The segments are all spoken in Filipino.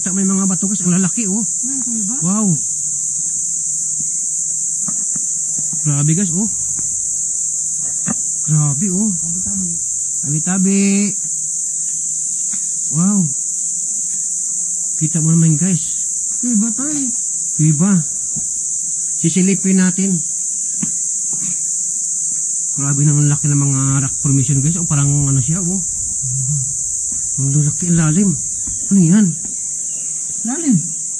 Kita may mga bato guys, ang lalaki oh. Wow. Grabe guys oh. Grabe oh. Tabi-tabi. Wow. Kita mo naman guys. Iba to eh. Iba. Sisilipin natin. Grabe nang laki ng mga rock formation guys. O parang ano siya oh. Ang lalaki, ang lalim. Ano yan? Lalim.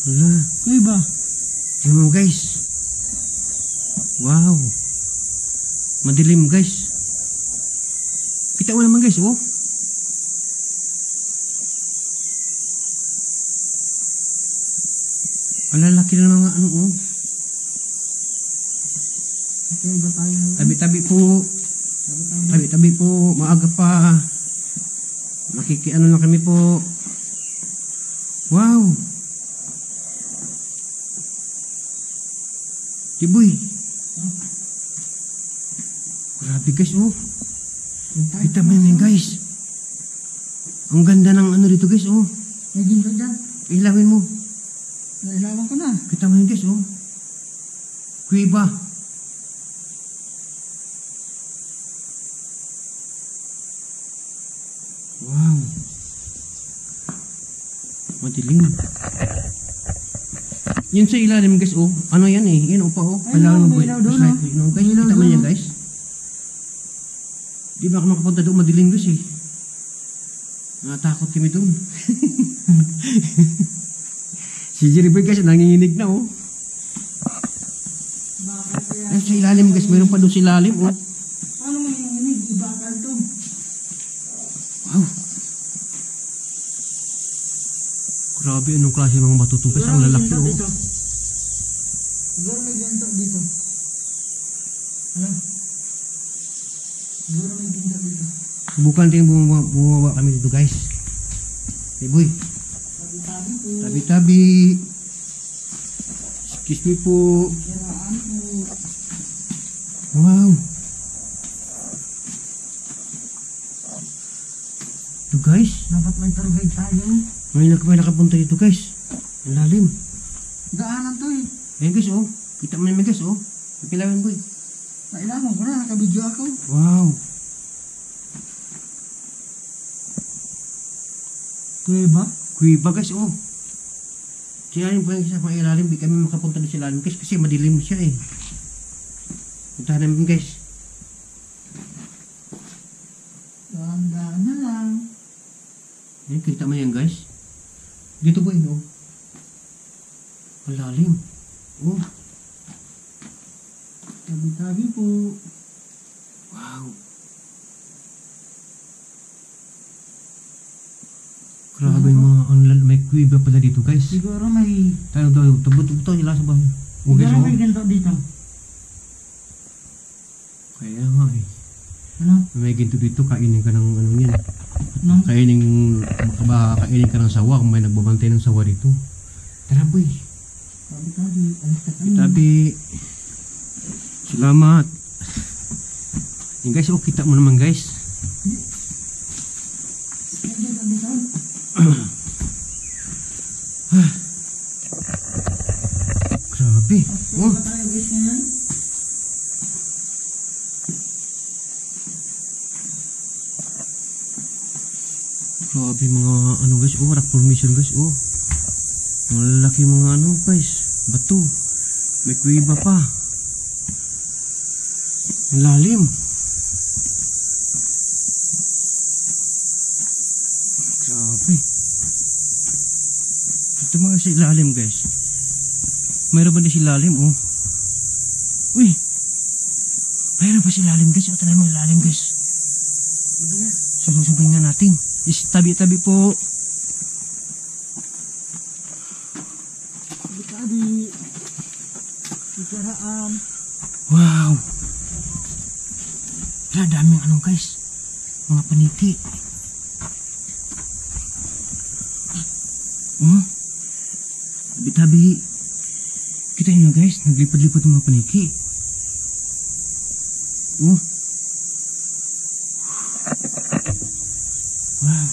Wala. Iba. Tingnan mo guys. Wow. Madilim guys. Kita mo naman guys oh. Ang lalaki na mga ano oh. Tabi-tabi po. Tabi-tabi po. Maaga pa. Makikiano lang kami po. Wow. Tiboy. Grabe guys oh. Kita mo yun guys. Ang ganda ng ano dito guys oh. May ginto dyan. Ilawin mo. Nailawan ko na. Kita mo yun guys oh. Kuiba. Wow. Madilim. Yun sa ilalim guys oh. Ano yan eh. Yan oh pa oh. Kailangan mo ilaw doon oh. Guys, kita mo yan guys. Di ba ako makapunta doon madilim guys eh. Natakot kami doon. Si Jerry Boy guys nanginginig na oh. Ay, sa ilalim guys. Mayroon pa doon sa ilalim oh. Ano manginginig? Ibakal to. Wow. Grabe, anong klase mga bato to guys. Ang lalaki oh. Siguro may ganito dito. Ano? Siguro may ganito dito. Subukan din bumaba kami dito guys. Hey boy. Tabi-tabi po. Tabi-tabi. Excuse me po. Siraan po. Wow. Ito guys. Dapat may tour guide tayo. May nakapunta dito guys. Ang lalim. Daanan to eh. Ayan guys oh. Kita mo naman guys oh. Pipilawin boy. Nailaman ko na. Nakabidyo ako. Wow. Kuiba? Kuiba guys oh. Silalim po yung sa mga ilalim. Di kami makapunta doon sa ilalim guys. Kasi madilim siya eh. Puntahan namin guys. Daan-daan na lang. Ayan, kita mo yan guys. Dito boy oh. Ang lalim. Oh. Tabi-tabi po. Wow. Grabe mga may kuiba pala dito guys. Siguro may... Tayo daw, tabot-tabot nila sa bahay. Siguro may ganito dito. Kaya nga eh. Ano? May ginto dito, kainin ka ng ano yan. No? Kainin ka ng sawa kung may nagbabantay ng sawa dito. Tara boy. Tabi-tabi. Alis ka tayo. Tabi. Salamat. Yan guys, oh kita mo naman guys. Grabe. Oh. Grabe mga ano guys, oh rock formation guys, oh. Malaki mga ano guys, bato. May kuiba pa. Ang lalim. Grabe. Ito mga sa ilalim guys. Mayroon ba na sa ilalim oh. Uy. Mayroon pa sa ilalim guys. Ito na mga ilalim guys. Subing nga natin. Is tabi-tabi po. Tabi-tabi. Sisiraan. Wow. Wala daming ano guys. Mga paniki. Oh. Tabi-tabi. Kita nyo guys, naglipad-lipad ng mga paniki. Oh. Wow.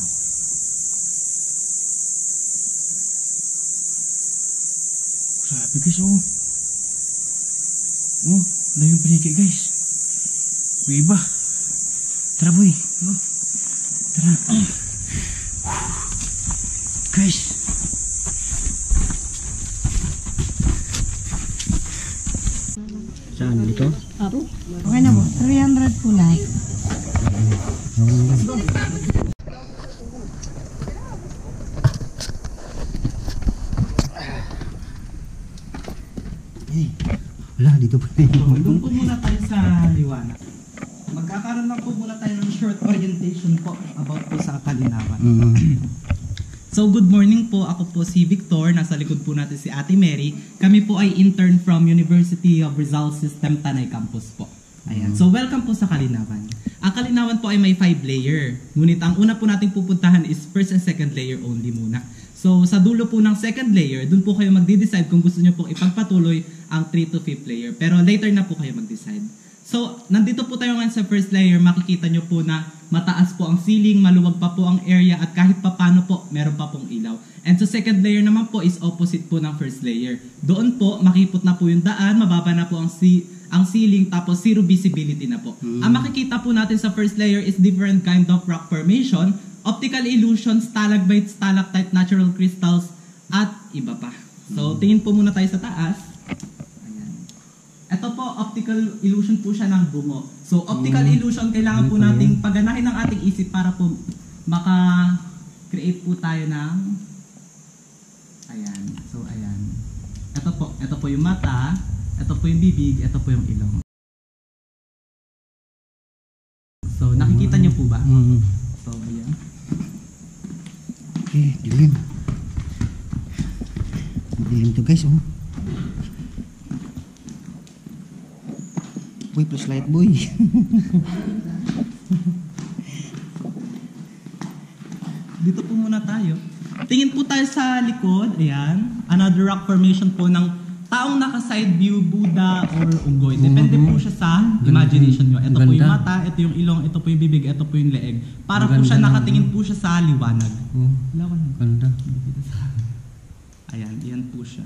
Grabe guys, oh. Oh, daming paniki guys. Uy, iba. Tara boy. Oh. Tara. Guys. Saan dito? Okay na po. 300 po lahat. Wala, dito pa rin. Doon po muna tayo sa liwanag. Magkakaroon lang po muna tayo ng short orientation po about po sa kalinawan. So good morning po, ako po si Victor, nasa likod po natin si Ate Mary. Kami po ay intern from University of Rizal System Tanay Campus po. Ayan. So welcome po sa Kalinawan. Ang Kalinawan po ay may 5 layer. Ngunit ang una po nating pupuntahan is first and second layer only muna. So sa dulo po ng second layer, dun po kayo magde-decide kung gusto nyo pong ipagpatuloy ang 3 to 5th layer. Pero later na po kayo mag-decide. So, nandito po tayo ngayon sa first layer, makikita nyo po na mataas po ang ceiling, maluwag pa po ang area, at kahit papano po, meron pa pong ilaw. And sa second layer naman po is opposite po ng first layer. Doon po, makipot na po yung daan, mababa na po ang ceiling, tapos zero visibility na po. Ang makikita po natin sa first layer is different kind of rock formation, optical illusion, stalagmite, stalactite, natural crystals, at iba pa. So, tingin po muna tayo sa taas. Ito po, optical illusion po siya ng bungo. So, optical illusion, kailangan po nating pagganahin ng ating isip para po maka-create po tayo ng ayan. So, ayan. Ito po yung mata, ito po yung bibig, ito po yung ilong. So, nakikita niyo po ba? So, ayan. Okay, dilim. Dilim to guys, oh. Boy, flashlight boy. Dito po muna tayo. Tingin po tayo sa likod. Ayan. Another rock formation po ng taong naka-side view, Buddha, or unggoy. Depende po siya sa imagination nyo. Ito po yung mata, ito yung ilong, ito po yung bibig, ito po yung leeg. Para po siya, nakatingin po siya sa liwanag. Ganda. Ayan, iyan po siya.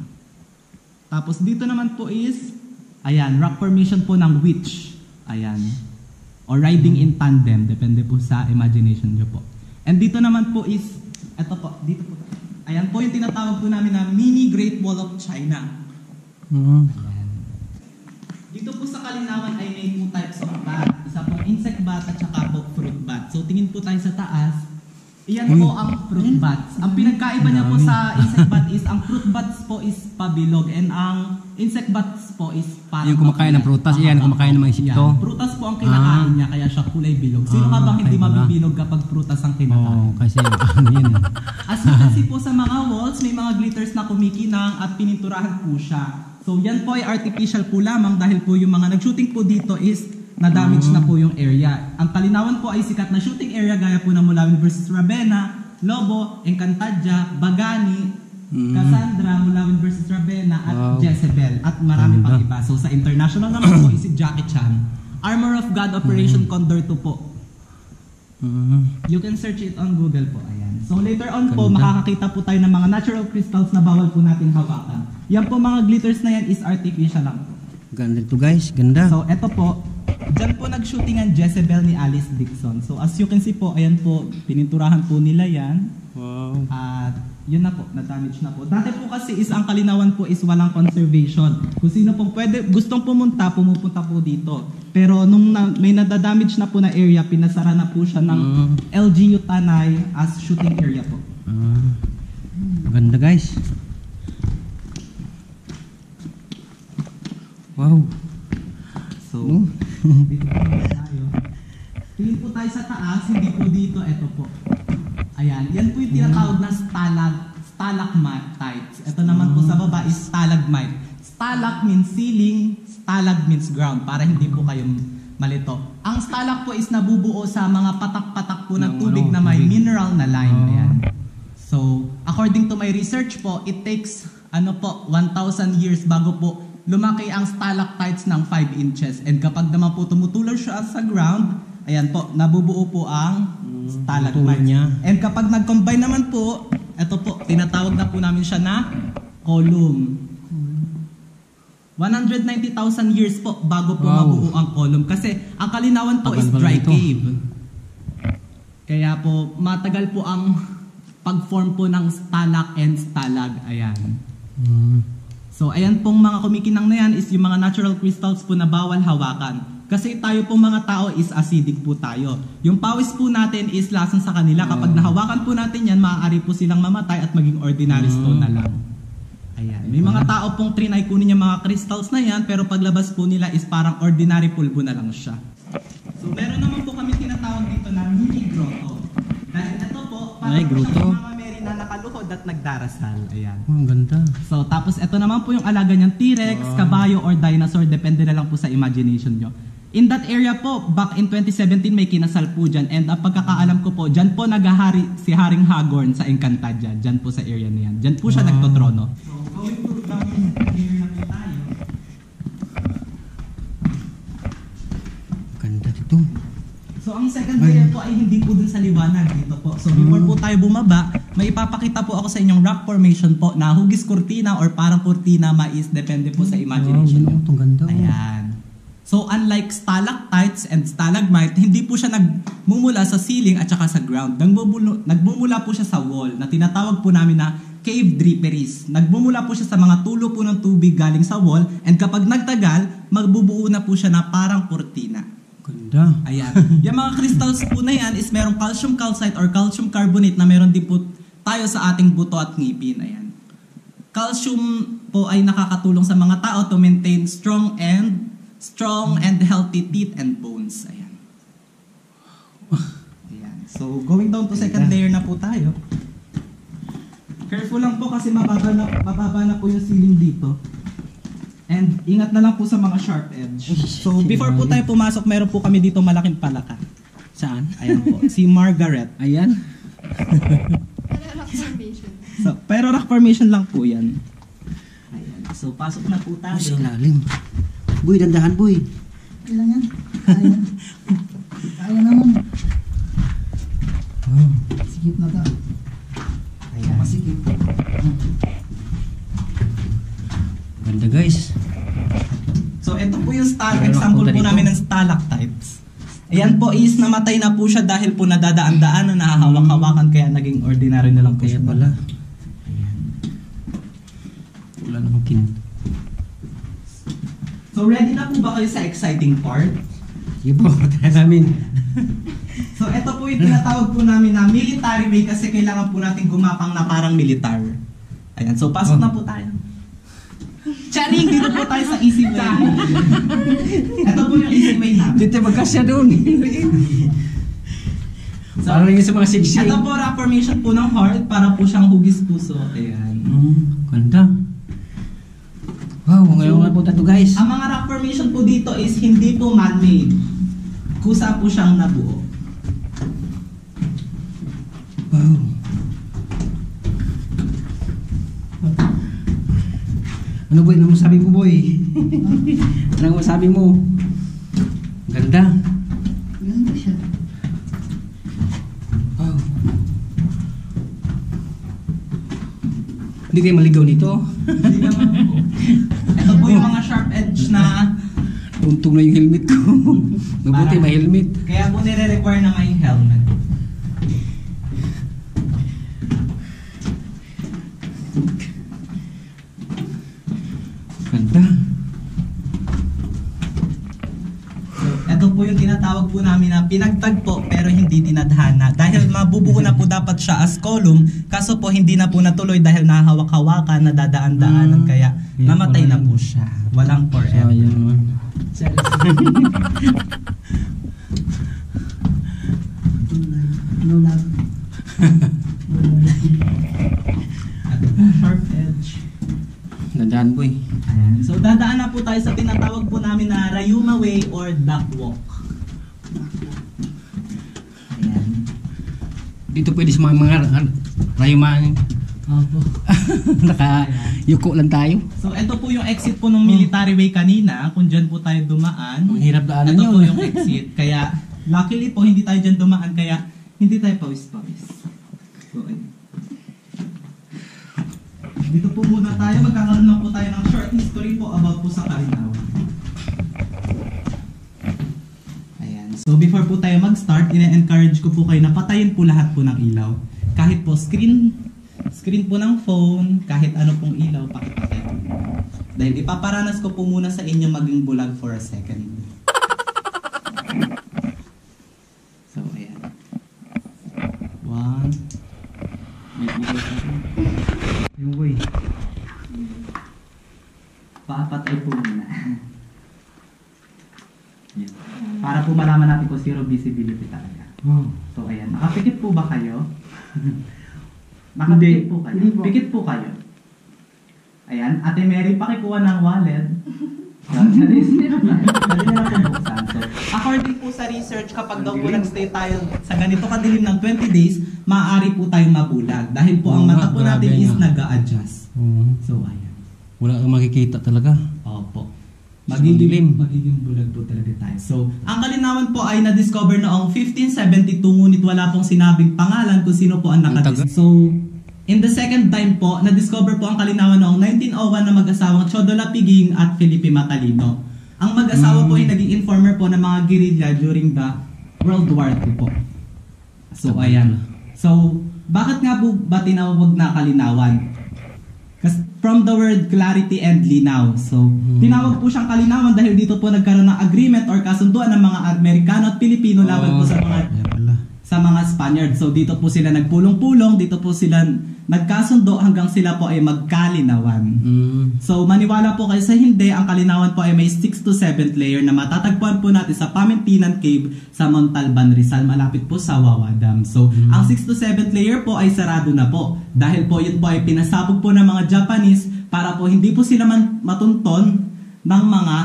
Tapos dito naman po is ayan, rock formation po ng witch. Ayan. Or riding in tandem. Depende po sa imagination nyo po. And dito naman po is, eto po, dito po. Ayan po yung tinatawag po namin na mini Great Wall of China. Ayan. Dito po sa Kalinawan ay may 2 types of bat. Isa pong insect bat at saka po fruit bat. So tingin po tayo sa taas. Iyan po ang fruit bats. Ang pinagkaiba niya po sa insect bat is ang fruit bats po is pabilog and ang insect bats po is parang Yung kumakain ng prutas, iyan kumakain ng mga insekto. Prutas po ang kinakain niya kaya siya kulay bilog. Sino ka bang hindi mabibilog kapag prutas ang kinakain? Oo, kasi ano yun. As you can see po sa mga walls, may mga glitters na kumikinang at pininturahan po siya. So yan po ay artificial po lamang dahil po yung mga nag-shooting po dito is na-damage na po yung area. Ang Kalinawan po ay sikat na shooting area gaya po ng Mulawin versus Ravenna, Lobo, Encantadia, Bagani, Cassandra, Mulawin versus Ravenna, at Jezebel, at marami pang iba. So sa international naman po is si Jackie Chan. Armor of God Operation Condor 2 po. You can search it on Google po. Ayan. So later on po, makakakita po tayo ng mga natural crystals na bawal po natin hawakan. Yan po mga glitters na yan is artificial lang po. Ganda to guys, ganda. So eto po, dyan po nag-shooting ang Jezebel ni Alice Dixon. So as you can see po, ayan po, pininturahan po nila yan. Wow. At yun na po, na-damage na po. Dati po kasi is ang Kalinawan po is walang conservation. Kung sino pong gustong pumunta, pumupunta po dito. Pero nung may nadadamage na po na area, pinasara na po siya ng LGU Tanay as shooting area po. Ganda guys. Wow. So, dito po tayo. Tingin po tayo sa taas, hindi po dito, eto po. Ayan, yan po yung tinatawag na stalagmites. Ito naman po sa baba is stalagmite. Stalag means ceiling, stalag means ground, para hindi po kayo malito. Ang stalag po is nabubuo sa mga patak-patak po ng tubig na may mineral na lime. Ayan. So, according to my research po, it takes 1,000 years bago po lumaki ang stalactites ng 5 inches. And kapag naman po tumutulong siya sa ground, ayan po, nabubuo po ang stalagmites. And kapag nag-combine naman po, ito po, tinatawag na po namin siya na column. 190,000 years po bago po Wow. mabuo ang column. Kasi ang Kalinawan po Tagal is pala dry nito. cave. Kaya po, matagal po ang pag-form po ng stalak and stalag. Ayan. So, ayan pong mga kumikinang na yan is yung mga natural crystals po na bawal hawakan. Kasi tayo pong mga tao is acidic po tayo. Yung pawis po natin is lason sa kanila. Kapag nahawakan po natin yan, maaari po silang mamatay at maging ordinary stone na lang. Ayan. May mga tao pong trinay kunin yung mga crystals na yan, pero paglabas po nila is parang ordinary pulbo na lang siya. So, meron naman po kami tinatawag dito na mini grotto. Dahil ito po, Ay, parang po grotto. siyang mga Mary na nakaluhod at nagdarasal. Ayan. Ang ganda. So, tapos ito naman po yung alaga niyang T-Rex, kabayo, or dinosaur. Depende na lang po sa imagination nyo. In that area po, back in 2017, may kinasal po dyan. And ang pagkakaalam ko po, dyan po naghahari si Haring Hagorn sa Encantadia. Dyan po sa area na yan. Dyan po siya nagtotrono. So, going to down here na po tayo. Ganda dito. So, ang second layer po ay hindi po dun sa liwanag dito po. So, before po tayo bumaba, may ipapakita po ako sa inyong rock formation po na hugis kurtina or parang kurtina mais. Depende po sa imagination nyo. Ang ganda. Ayan. So, unlike stalactites and stalagmite, hindi po siya nagmumula sa ceiling at saka sa ground. Nagmumula po siya sa wall na tinatawag po namin na cave draperies. Nagmumula po siya sa mga tulo po ng tubig galing sa wall, and kapag nagtagal, magbubuo na po siya na parang kurtina. Ganda. Ayan. Yung mga crystals po na yan is merong calcium calcite or calcium carbonate na meron din po tayo sa ating buto at ngipin. Ayan. Calcium po ay nakakatulong sa mga tao to maintain strong and healthy teeth and bones. Ayan. Ayan. So, going down to second layer na po tayo. Careful lang po kasi mababa na po yung ceiling dito. And ingat na lang po sa mga sharp edge. So, before po tayo pumasok, meron po kami dito malaking palaka. Saan? Ayan po, si Margaret. Ayan. Pero rock formation lang po yan. Ayan. So, pasok na po tayo. Mas ilalim. Boy, dandahan boy. Ilan yan? Kaya. Kaya naman. Wow. Sikip na ka. Ayan. Masikip. Ganda guys. So, ito po yung Meron example ako po dito. namin ng stalactites. Ayan po is namatay na po siya dahil po nadadaan-daan na nahahawak-hawakan kaya naging ordinary na lang po Kaya siya. pala. Wala namang kin. So, ready na po ba kayo sa exciting part? Sige po, try namin. So, ito po yung tinatawag po namin na military way kasi kailangan po natin gumapang na parang militar. Ayan, so pasok na po tayo. Charing, dito po tayo sa easy way. Ito po yung easy way namin. Dito magkasya doon. So, Parang yung sa mga sigsig. ito po rock formation po ng heart para po siyang hugis puso. Ayan. Ganda. Wow, ngayon nga po tayo guys. Ang mga rock formation po dito is hindi po man-made. Kusa po siyang nabuo. Wow. Ano boy, ano masabi mo boy? Ano masabi mo? Ganda. Ganda siya. Wow. Hindi kayo maligaw nito. Hindi naman po. Ito po yung mga sharp edge na Buntong na yung helmet ko. Mabuti may helmet. kaya po nire-require na may helmet. Ganda. So, ito po yung tinatawag po namin na pinagtagpo pero hindi tinadhana. Dahil mabubuo na po dapat siya as column, kaso po hindi na po natuloy dahil nahawak-hawakan, nadadaan-daanan, kaya Yan namatay pala na po yun. siya. Walang forever. Sayang naman. No love. At sharp edge. Dandaan boy. Ayan. So dadaan na po tayo sa tinatawag po namin na Rayuma Way or Duck Walk. Ayan. Dito pwede sa mga rayumaan. Opo. Naka-yuko lang tayo. So ito po yung exit po ng military way kanina. Kung dyan po tayo dumaan. Ang hirap daanan Ito yun. po yung exit. Kaya luckily po hindi tayo dyan dumaan. Kaya hindi tayo pawis-pawis. So ayun. Dito po muna tayo. Magkakaroon lang po tayo ng po sa Kalinawan. Ayan. So before po tayo mag-start, ina-encourage ko po kayo na patayin po lahat po ng ilaw. Kahit po screen po ng phone, kahit ano pong ilaw, pakipatay po. Dahil ipaparanas ko po muna sa inyo maging bulag for a second. So ayan. 1. May ilaw pa rin. Yung boy. Papatay po muna. Yan. Para po malaman natin kung zero visibility talaga. Oh. So ayan, nakapikit po ba kayo? Nakapikit po kayo? Hindi po. Pikit po kayo. Ayan, Ate Mary, pakikuha ng wallet. Dali na po buksan. So, according po sa research, kapag daw po nagstay tayo sa ganito kadilim ng 20 days, maaari po tayong mabulag. Dahil po ang mata po natin is nag-a-adjust. So ayan. Wala kang makikita talaga. Opo. Magiging bulag po talaga tayo. So, ang Kalinawan po ay na-discover noong 1572, ngunit wala pong sinabing pangalan kung sino po ang nakadiscover. So, in the second time po, na-discover po ang Kalinawan noong 1901 na mag-asawang Chodola Piging at Felipe Matalino. Ang mag-asawa po ay naging informer po ng mga guerrilla during the World War II po. So, ayan. So, bakit nga po ba tinawag na Kalinawan? Kasi from the word clarity and linaw. So, tinawag po siyang Kalinawan dahil dito po nagkaroon ng agreement or kasunduan ng mga Amerikano at Pilipino laban po sa mga Spaniard. So, dito po sila nagpulong-pulong, dito po sila nagkasundo hanggang sila po ay magkalinawan. So, maniwala po kayo sa hindi, ang Kalinawan po ay may 6 to 7th layer na matatagpuan po natin sa Pamintinan Cave sa Montalban, Rizal, malapit po sa Wawa Dam. So, ang 6 to 7th layer po ay sarado na po. Dahil po yun po ay pinasabog po ng mga Japanese para po hindi po sila matunton ng mga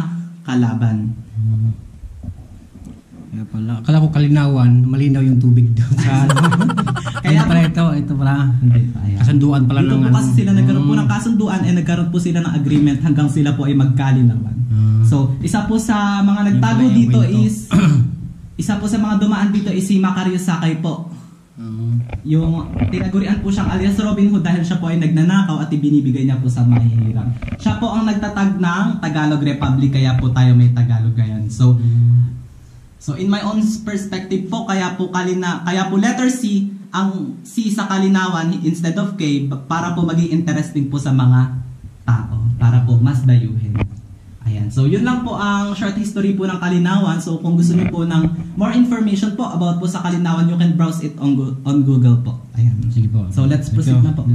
kalaban. Kaya pala, akala ko Kalinawan, malinaw yung tubig doon sa ano. Kaya pala ito pala. Hindi pa, ayan. Kasunduan pala Dito ng po kasi sila nagkaroon po ng kasunduan and nagkaroon po sila ng agreement hanggang sila po ay magkalinawan. So, isa po sa mga nagtago dito is isa po sa mga dumaan dito is si Macario Sakay po. Yung tinagurian po siyang alias Robin Hood dahil siya po ay nagnanakaw at ibinibigay niya po sa mahihirap. Siya po ang nagtatag ng Tagalog Republic, kaya po tayo may Tagalog ngayon. So in my own perspective po, kaya po letter C, ang C sa Kalinawan instead of K, para po maging interesting po sa mga tao, para po mas dayuhin. Ayan. So yun lang po ang short history po ng Kalinawan. So kung gusto niyo po ng more information po about po sa Kalinawan, you can browse it on Google po. Ayan. Sige po. So let's proceed na po.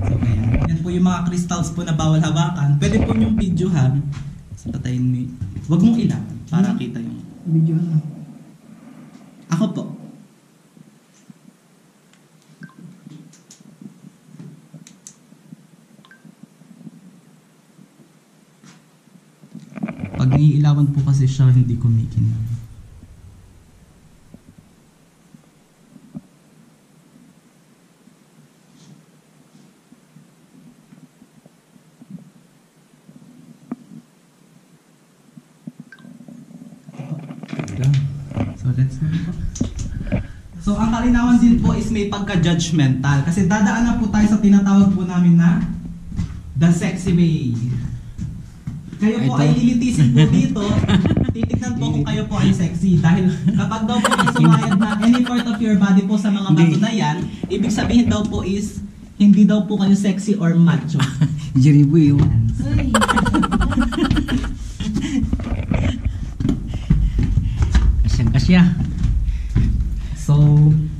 So ayan. Yan po yung mga crystals po na bawal hawakan. Pwede po yung videohan. So patayin mo. Huwag mong ilawan para kita yung Video na. ako po. Pag naiilawan po kasi siya, hindi kumikinang. So let's move po. So ang Kalinawan din po is may pagka-judgmental kasi dadaan na po tayo sa tinatawag po namin na the sexy way. Kayo po ay lilitisin po dito, titignan po kung kayo po ay sexy dahil kapag daw po sumayad na any part of your body po sa mga bato na yan, ibig sabihin daw po is hindi daw po kayo sexy or macho. Jeribo yun. Ay, Kasya. So,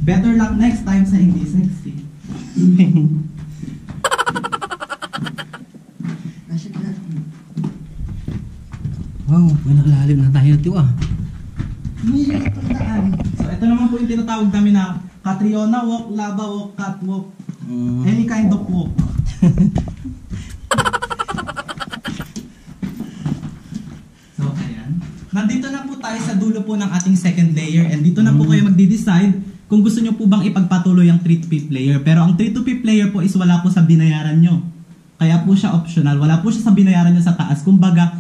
better luck next time sa hindi sexy. kasi ka. Wow, pinakalalim na tayo ito May pagdaan. So, ito naman po yung tinatawag namin na Catriona walk, lava walk, catwalk, any kind of walk. So, ayan. Nandito na po tayo sa dulo po ng ating second layer and dito na po kayo magde-decide kung gusto nyo po bang ipagpatuloy ang 3 to 5th layer. Pero ang 3 to 5th layer po is wala po sa binayaran nyo. Kaya po siya optional. Wala po siya sa binayaran nyo sa taas. Kumbaga,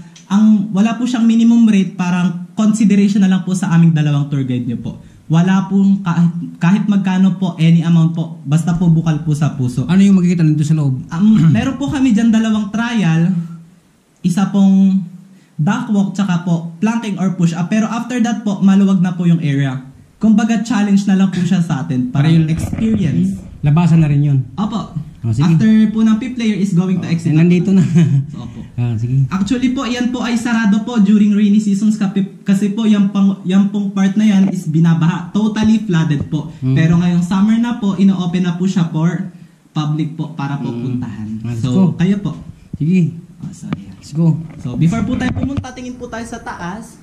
wala po siyang minimum rate, parang consideration na lang po sa aming dalawang tour guide nyo po. Wala pong kahit magkano po, any amount po. Basta po bukal po sa puso. Ano yung makikita nito sa loob? Meron po kami dyan dalawang trial. isa pong duckwalk tsaka po planking or push up. Pero after that po, maluwag na po yung area. Kumbaga challenge na lang po siya sa atin para yung experience. Labasan na rin yun. Opo. Oh, sige. After po ng fifth player is going to exit. Nandito na. So, opo. Sige. Actually po, yan po ay sarado po during rainy seasons kasi po yung pong part na yan is binabaha. Totally flooded po. Pero ngayong summer na po, ino-open na po siya for public po para po puntahan. Let's So, go. kayo po. Sige. So, ayan. Let's go. So, before po tayo pumunta, tingin po tayo sa taas.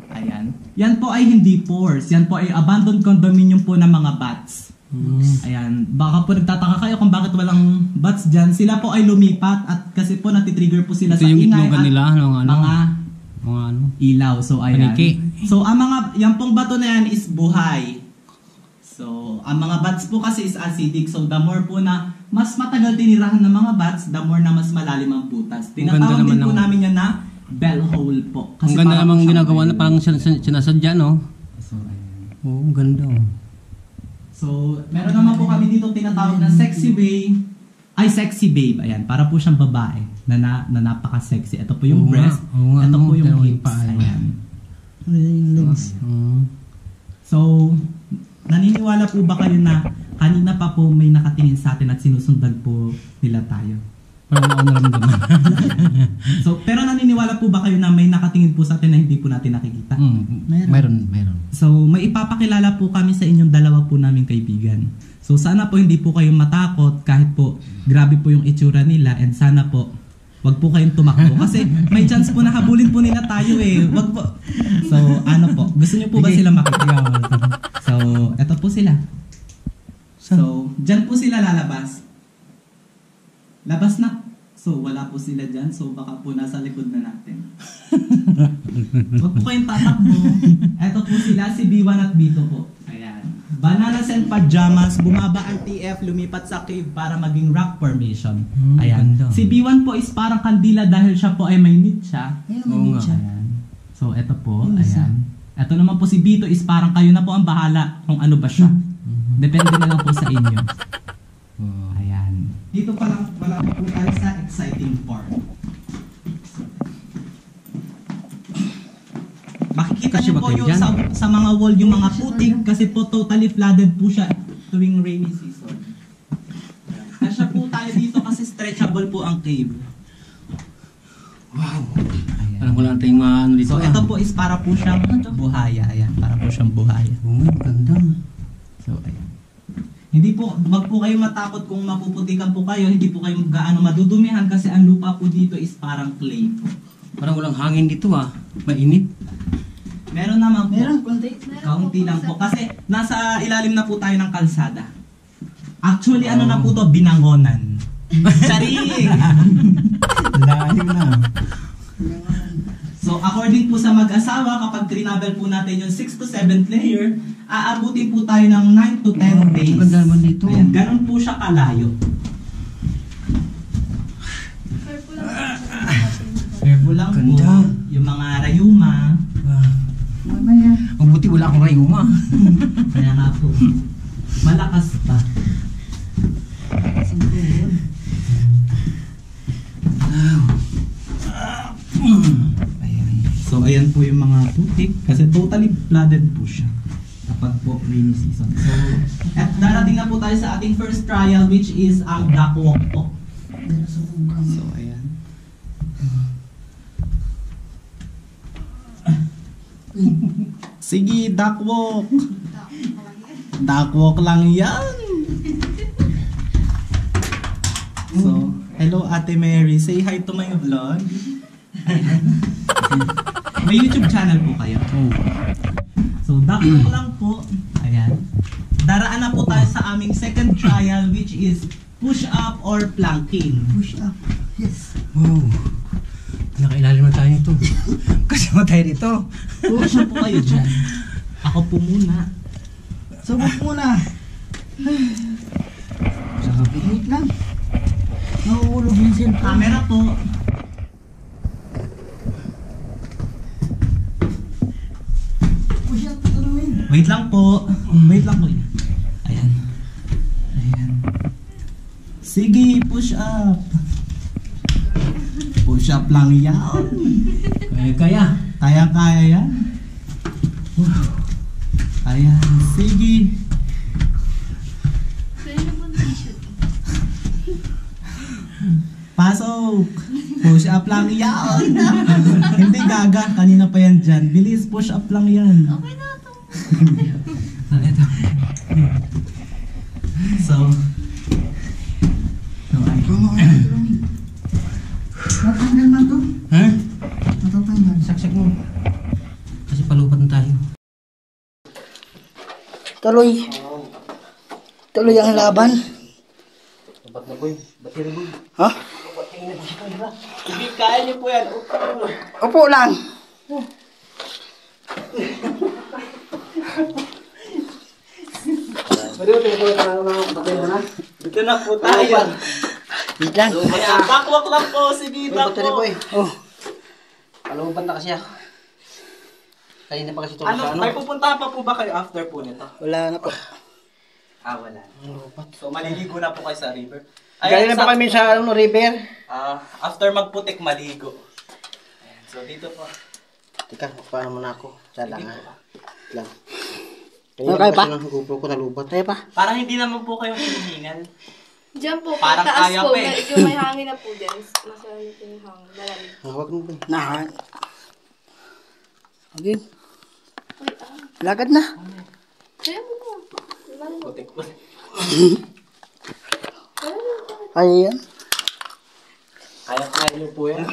Ayan. Yan po ay hindi force. Yan po ay abandoned condominium po ng mga bats. Ayan. Baka po nagtataka kayo kung bakit walang bats dyan. Sila po ay lumipat at kasi po natitrigger po sila Ito sa yung ingay itlogan at nila. mga Mga ilaw. So, ayan. Paniki. So, ang mga, yan pong bato na yan is buhay. So, ang mga bats po kasi is acidic. So, the more po na mas matagal tinirahan ng mga bats, the more na mas malalim ang butas. Tinatawag din po namin yan na bell hole po. Ang ganda parang namang siyang ginagawa na bell parang sinasadya, no? So, ayan. Oo, ang ganda. So, meron naman po kami dito tinatawag na sexy babe. Ay, sexy babe. Ayan, para po siyang babae na napaka-sexy. Ito po yung Oo breast. nga, oo nga, Ito no? po yung Pero yung hips. paa, Ayan. Yung legs. So, naniniwala po ba kayo na kanina pa po may nakatingin sa atin at sinusundan po nila tayo? Parang ako naramdaman. So, pero naniniwala po ba kayo na may nakatingin po sa atin na hindi po natin nakikita? Meron. So, may ipapakilala po kami sa inyong dalawa po naming kaibigan. So, sana po hindi po kayong matakot kahit po grabe po yung itsura nila and sana po wag po kayong tumakbo kasi may chance po na habulin po nila tayo eh. Wag po. So, ano po? Gusto niyo po ba sila makita? So, eto po sila. So, dyan po sila lalabas. Labas na. So, wala po sila dyan. So, baka po nasa likod na natin. Huwag po kayong tatakbo. Ito po sila, si B1 at B2 po. Ayan. Bananas and pajamas, bumaba ang TF, lumipat sa cave para maging rock formation. Ayan. Ganda. Si B1 po is parang kandila dahil siya po ay may niche. Oo nga. Ayan. So, ito po. Yung isa. Ayan. Ito naman po si B2 is parang kayo na po ang bahala kung ano ba siya. Depende na lang po sa inyo. Ayan. Dito pa lang, wala pa po tayo sa exciting part. Makikita Kasi niyo ba po kayo yung dyan? sa mga wall yung mga putik kasi po totally flooded po siya tuwing rainy season. Kasya po tayo dito kasi stretchable po ang cave. Wow. Ayan. Parang wala tayong ano dito. So ito po is para po siyang buhaya. Ayan, para po siyang buhaya. Oo, ganda. So ayan. Hindi po, wag po kayo matakot kung mapuputikan po kayo, hindi po kayo gaano madudumihan kasi ang lupa po dito is parang clay po. Parang walang hangin dito Mainit. Meron naman po. Meron, konti. Kaunti lang po. Kasi nasa ilalim na po tayo ng kalsada. Actually, ano na po to? Binangonan. Charing! Layo na. So, according po sa mag-asawa, kapag trinabel po natin yung 6 to 7th layer, aabutin po tayo ng 9 to 10 days. Ang ganda naman dito. Ayan, ganun po siya kalayo. Careful lang po. Ganda. Yung mga rayuma. Mamaya. Mabuti wala akong rayuma. Kaya nga po. Malakas pa. Sangkuhon. Ayan. So, ayan po yung mga putik. Kasi totally flooded po siya. Kapag po rainy season. So, at darating na po tayo sa ating first trial which is ang duck walk po. Meron sa bungkam. So, ayan. Sige, duck walk. Duck walk lang yan. So, hello Ate Mary. Say hi to my vlog. May YouTube channel po kayo. Oh. So, duck walk lang po. Ayan. Daraan na po tayo sa aming second trial which is push up or planking. Push up. Yes. Wow. Nakailalim na tayo nito. Kasama tayo dito. Push up po kayo dyan. Ako po muna. Subok muna. Sabi. Wait lang. Nahuhulog yung cellphone. Camera po. Push up. Tuloy. Wait lang po. Wait lang po. Ayan. Ayan. Sige, push up. Push up lang yan. Kaya. Kaya yan. Ayan, sige. Pasok. Push up lang yan. Hindi gaga. Kanina pa yan dyan. Bilis, push up lang yan. Okay na to. Ito. So, Natanggal man to. ha? Natatanggal. Saksak mo. Kasi palupat na tayo. Tuloy. Tuloy ang laban. Ba't na boy? Ba't na boy? Ha? Hindi, kaya niyo po yan. Upo lang. Dito na po tayo. Wait lang. Ayan, backwalk lang po. Sige, backwalk. Oh. Palupat na kasi ako. Kanina pa kasi tulog Ano, sa ano. may pupuntahan pa po ba kayo after po nito? Wala na po. Wala. So, maliligo na po kayo sa river. Galing na pa kami sa ano, river. After magputik, maligo. Ayan, so, dito po. Teka, paano muna ako? Sala nga. Lang. Kaya pa? Kasi ng GoPro ko nalubat. Kaya pa? Parang hindi naman po kayo hinihingal. Diyan po, Parang taas kaya po, pa eh. medyo may hangin na po dyan. Nasa ano po yung hangin, malamig. Hawak mo ba? Nahan. Okay. Uy, Lagad na. kaya mo po. Malamig. Putik po. Ayan. Kaya niyo po yan.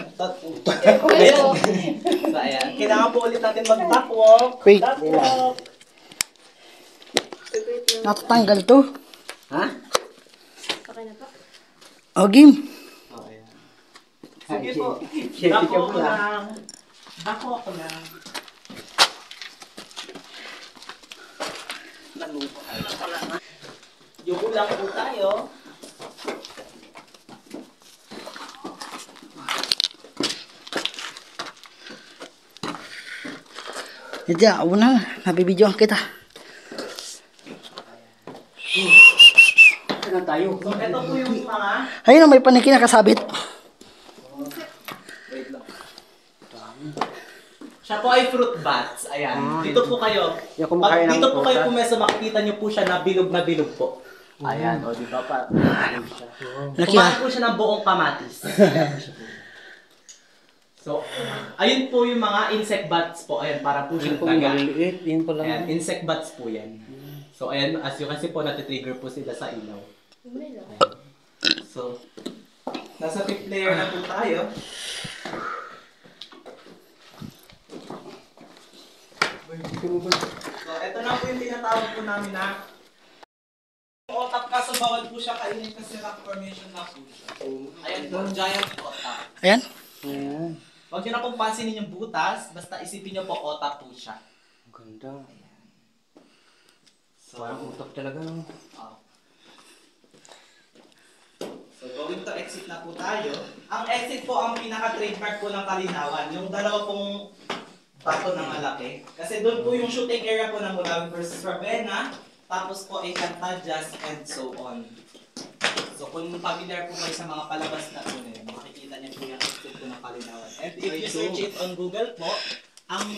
Pero, So, ayan. Kailangan po ulit natin mag-backwalk. Wait. Backwalk. Natatanggal to. Ha? okay na po. O, game. Sige po. Shake ka Backwalk muna. lang. Backwalk lang. Yuko lang po tayo. Diyan, una. Nabibidyoan kita. Saan tayo? So, ito po yung mga... Ayun, may paniki nakasabit. Siya po ay fruit bats. Ayan. Dito po kayo. Yung kumakain ng Dito po kayo prutas. pumeso, makikita niyo po siya na bilog po. Ayan. O, di ba pa? Laki Kumain ah. po siya ng buong kamatis. So, ayun po yung mga insect bats po. Ayan, para po siyang daga. maliliit. Yun pala. Ayan, insect bats po yan. So, ayan, as you can see po, natitrigger po sila sa ilaw. Ayan. So, nasa fifth layer na po tayo. So, ito na po yung tinatawag po namin na otak, kaso bawal po siya kainin kasi rock formation na po siya. Ayan po, giant otak. Ayan. Ayan. Huwag nyo na pong pansinin yung butas, basta isipin nyo po otak po siya. Ang ganda. So, Parang utak talaga. No? So, going to exit na po tayo. Ang exit po ang pinaka-trademark po ng Kalinawan. Yung dalawa pong bato na malaki. Kasi doon po yung shooting area po ng Mulawin versus Ravenna. Tapos po ay Cantadias and so on. So, kung familiar po kayo sa mga palabas na po na yun, makikita niyo po yung exit po ng Kalinawan. And if you search it on Google po,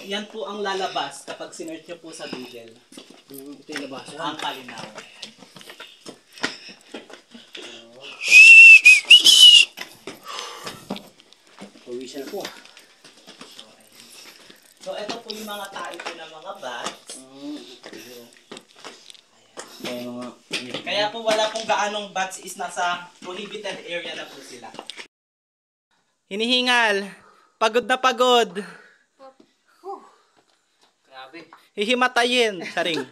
yan po ang lalabas kapag sinearch niyo po sa Google. Ito yung labas. Ang Kalinawan. Pawisan po. So, ito po yung mga tae po ng mga bats. Kaya po wala pong gaanong bats is nasa prohibited area na po sila. Hinihingal. Pagod na pagod. Grabe. Hihimatayin. Saring.